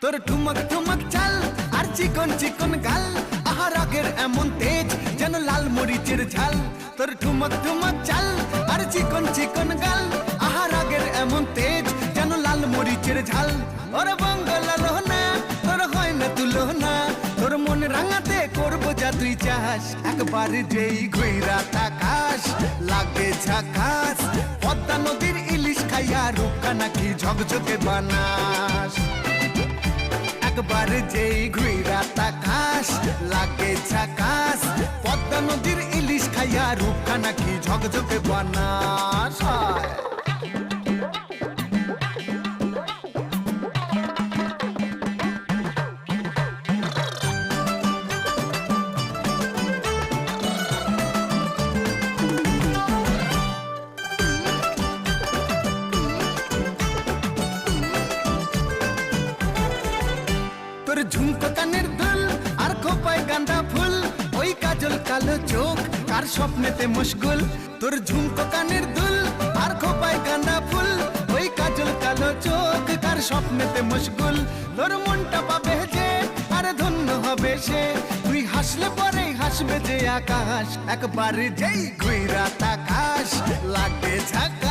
তোর ঠুমক ঠুমক চাল আর চিকন চিকন গাল, আহা রাগের এমন তেজ যেন লাল মরিচের ঝাল। তোর ঠুমক ঠুমক চাল আর চিকন চিকন গাল, আহা রাগের এমন তেজ যেন লাল মরিচের ঝাল। ওরে বঙ্গলা লোহনা তোর হয় না তুলনা, তোর মন রাঙাতে করবো যা তুই চাস। একবার যেই ঘুইরা তাকাস লাগে ঝাকাস, পদ্মা নদীর ইলিশ খাইয়া রূপকা নাকি ঝকঝকে বানাস। একবার যেই ঘুইরা তাকাস লাগে ঝাকাস, পদ্মা নদীর ইলিশ খাইয়া রূপকা নাকি ঝকঝকে বানাস। তোর ঝুমকো কানের দুল আর খোপায় গাঁদা ফুল, ওই কাজল কালো চোখ কার স্বপ্নেতে মুশগুল। তোর ঝুমকো কানের দুল আর খোপায় গাঁদা ফুল, ওই কাজল কালো চোখ কার স্বপ্নেতে মুশগুল। তোর মনটা পাবে যে আর ধন্য হবে সে, তুই হাসলে পরেই হাসবে যে আকাশ। একবার যেই ঘুইরা তাকাস লাগে ঝাঁক